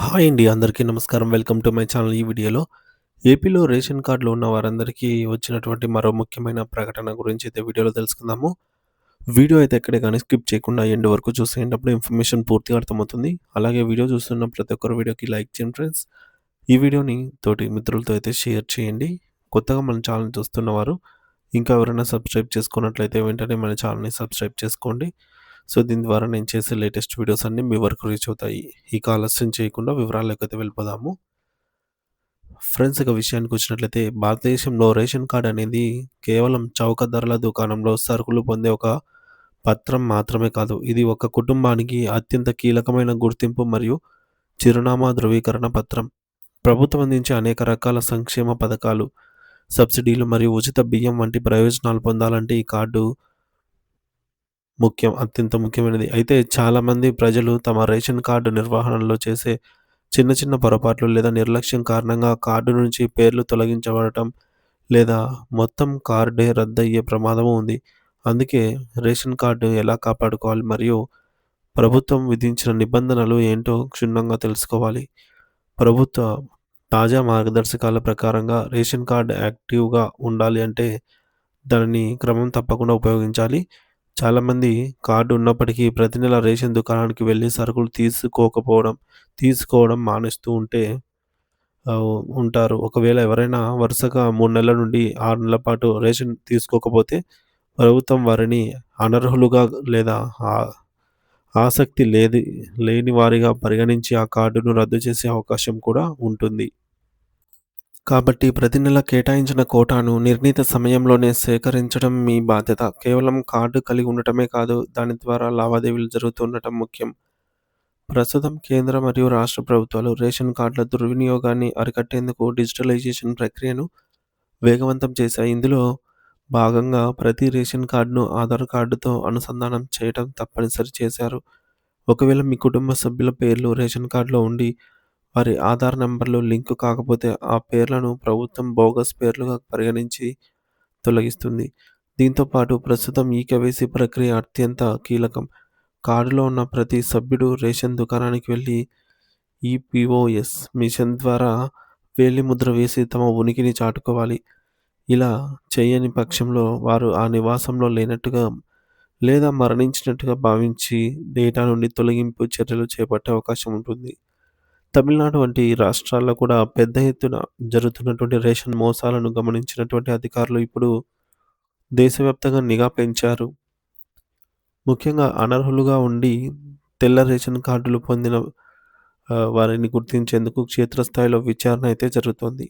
Hi అండి. అందరికీ నమస్కారం. Welcome to my channel. ఈ వీడియోలో ఏపీలో రేషన్ కార్డులు ఉన్న వారందరికీ వచ్చినటువంటి మరో ముఖ్యమైన ప్రకటన గురించి అయితే వీడియోలో తెలుసుకుందాము. వీడియో అయితే ఎక్కడే గాని స్కిప్ చేయకుండా ఎండ్ వరకు చూసేయండి. అప్పుడు ఇన్ఫర్మేషన్ పూర్తిగా అర్థమవుతుంది. అలాగే వీడియో చూస్తున్న ప్రతి ఒక్కరు వీడియోకి లైక్ చేయండి ఫ్రెండ్స్. ఈ వీడియోని తోటి మిత్రులతో అయితే షేర్ చేయండి. కొత్తగా మన ఛానల్ చూస్తున్నవారు ఇంకా ఎవరైనా సబ్స్క్రైబ్ చేసుకున్నట్లయితే వెంటనే మన ఛానల్‌ని సబ్స్క్రైబ్ చేసుకోండి. సో, దీని ద్వారా నేను చేసే లేటెస్ట్ వీడియోస్ అన్నీ మీ వరకు రీచ్ అవుతాయి. ఇక ఆలస్యం చేయకుండా వివరాల్లోకైతే వెళ్ళిపోదాము. ఫ్రెండ్స్ ఇక విషయానికొచ్చినట్లయితే భారతదేశంలో రేషన్ కార్డ్ అనేది కేవలం చౌక ధరల దుకాణంలో సరుకులు పొందే ఒక పత్రం మాత్రమే కాదు. ఇది ఒక కుటుంబానికి అత్యంత కీలకమైన గుర్తింపు మరియు చిరునామా ధృవీకరణ పత్రం. ప్రభుత్వం అందించే అనేక రకాల సంక్షేమ పథకాలు, సబ్సిడీలు మరియు ఉచిత బియ్యం వంటి ప్రయోజనాలు పొందాలంటే ఈ కార్డు అత్యంత ముఖ్యమైనది. అయితే చాలామంది ప్రజలు తమ రేషన్ కార్డు నిర్వహణలో చేసే చిన్న చిన్న పొరపాట్లు లేదా నిర్లక్ష్యం కారణంగా కార్డు నుంచి పేర్లు తొలగించబడటం లేదా మొత్తం కార్డే రద్దయ్యే ప్రమాదము ఉంది. అందుకే రేషన్ కార్డు ఎలా కాపాడుకోవాలి మరియు ప్రభుత్వం విధించిన నిబంధనలు ఏంటో క్షుణ్ణంగా తెలుసుకోవాలి. ప్రభుత్వ తాజా మార్గదర్శకాల ప్రకారంగా రేషన్ కార్డ్ యాక్టివ్‌గా ఉండాలి అంటే దానిని క్రమం తప్పకుండా ఉపయోగించాలి. చాలామంది కార్డ్ ఉన్నప్పటికీ ప్రతి నెల రేషన్ దుకాణానికి వెళ్లి సరుకులు తీసుకోవడం మానేస్తూ ఉంటారు. ఒకవేళ ఎవరైనా వరుసగా 3 నెలల నుండి 6 నెలల పాటు రేషన్ తీసుకోకపోతే ప్రభుత్వం వారిని అనర్హులుగా లేదా ఆ ఆసక్తి లేని వారిగా పరిగణించి ఆ కార్డును రద్దు చేసే అవకాశం కూడా ఉంటుంది. కాబట్టి ప్రతి నెల కేటాయించిన కోటాను నిర్ణీత సమయంలోనే సేకరించడం మీ బాధ్యత. కేవలం కార్డు కలిగి ఉండటమే కాదు, దాని ద్వారా లావాదేవీలు జరుగుతూ ఉండటం ముఖ్యం. ప్రస్తుతం కేంద్ర మరియు రాష్ట్ర ప్రభుత్వాలు రేషన్ కార్డుల దుర్వినియోగాన్ని అరికట్టేందుకు డిజిటలైజేషన్ ప్రక్రియను వేగవంతం చేశాయి. ఇందులో భాగంగా ప్రతి రేషన్ కార్డును ఆధార్ కార్డుతో అనుసంధానం చేయడం తప్పనిసరి చేశారు. ఒకవేళ మీ కుటుంబ సభ్యుల పేర్లు రేషన్ కార్డులో ఉండి వారి ఆధార్ నంబర్‌లు లింకు కాకపోతే ఆ పేర్లను ప్రభుత్వం బోగస్ పేర్లుగా పరిగణించి తొలగిస్తుంది. దీంతో పాటు ప్రస్తుతం ఈకేవైసీ ప్రక్రియ అత్యంత కీలకం. కార్డులో ఉన్న ప్రతి సభ్యుడు రేషన్ దుకాణానికి వెళ్లి ఈపీఓఎస్ మిషన్ ద్వారా వేలిముద్ర వేసి తమ ఉనికిని చాటుకోవాలి. ఇలా చేయని పక్షంలో వారు ఆ నివాసంలో లేనట్టుగా లేదా మరణించినట్టుగా భావించి డేటా నుండి తొలగింపు చర్యలు చేపట్టే అవకాశం ఉంటుంది. తమిళనాడు వంటి రాష్ట్రాల్లో కూడా పెద్ద ఎత్తున జరుగుతున్నటువంటి రేషన్ మోసాలను గమనించినటువంటి అధికారులు ఇప్పుడు దేశవ్యాప్తంగా నిఘా పెంచారు. ముఖ్యంగా అనర్హులుగా ఉండి తెల్ల రేషన్ కార్డులు పొందిన వారిని గుర్తించేందుకు క్షేత్రస్థాయిలో విచారణ అయితే జరుగుతోంది.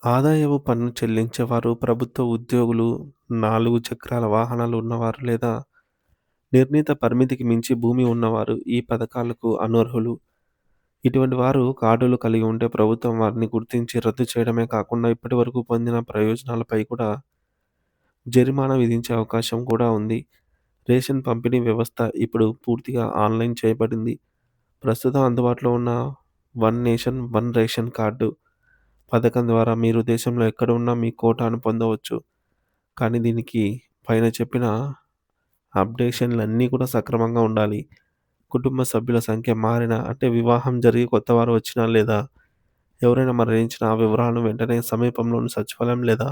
ఆదాయపు పన్ను చెల్లించేవారు, ప్రభుత్వ ఉద్యోగులు, 4 చక్రాల వాహనాలు ఉన్నవారు లేదా నిర్ణీత పరిమితికి మించి భూమి ఉన్నవారు ఈ పథకాలకు అనర్హులు. ఇటువంటి వారు కార్డులు కలిగి ఉంటే ప్రభుత్వం వారిని గుర్తించి రద్దు చేయడమే కాకుండా ఇప్పటివరకు పొందిన ప్రయోజనాలపై కూడా జరిమానా విధించే అవకాశం కూడా ఉంది. రేషన్ పంపిణీ వ్యవస్థ ఇప్పుడు పూర్తిగా ఆన్‌లైన్ చేయబడింది. ప్రస్తుతం అందుబాటులో ఉన్న one nation one ration card పథకం ద్వారా మీరు దేశంలో ఎక్కడ ఉన్నా మీ కోటాను పొందవచ్చు. కానీ దీనికి పైన చెప్పిన అప్డేషన్‌లన్నీ కూడా సక్రమంగా ఉండాలి. కుటుంబ సభ్యుల సంఖ్య మారినా అంటే వివాహం జరిగి కొత్తవారు వచ్చినా లేదా ఎవరైనా మరణించిన ఆ వివరాలను వెంటనే సమీపంలోని సచివాలయం లేదా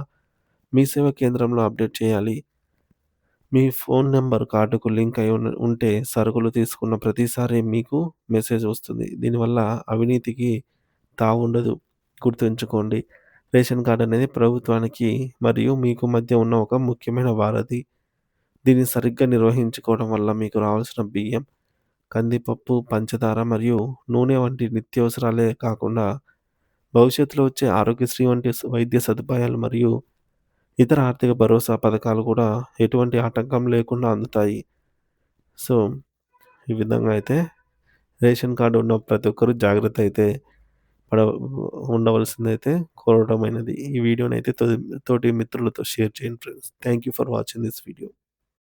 మీ సేవా కేంద్రంలో అప్డేట్ చేయాలి. మీ ఫోన్ నంబర్ కార్డుకు లింక్ అయి ఉంటే సరుకులు తీసుకున్న ప్రతిసారి మీకు మెసేజ్ వస్తుంది. దీనివల్ల అవినీతికి తావుండదు. గుర్తుంచుకోండి. రేషన్ కార్డ్ అనేది ప్రభుత్వానికి మరియు మీకు మధ్య ఉన్న ఒక ముఖ్యమైన వారధి. దీన్ని సరిగ్గా నిర్వహించుకోవడం వల్ల మీకు రావాల్సిన బియ్యం, కందిపప్పు, పంచదార మరియు నూనె వంటి నిత్యావసరాలే కాకుండా భవిష్యత్తులో వచ్చే ఆరోగ్యశ్రీ వంటి వైద్య సదుపాయాలు మరియు ఇతర ఆర్థిక భరోసా పథకాలు కూడా ఎటువంటి ఆటంకం లేకుండా అందుతాయి. సో, ఈ విధంగా అయితే రేషన్ కార్డ్ ఉన్న ప్రతి ఒక్కరు జాగ్రత్త అయితే పడ ఉండవలసిందైతే కోరడమైనది. ఈ వీడియోనైతే తోటి మిత్రులతో షేర్ చేయండి friends. Thank you for watching this video.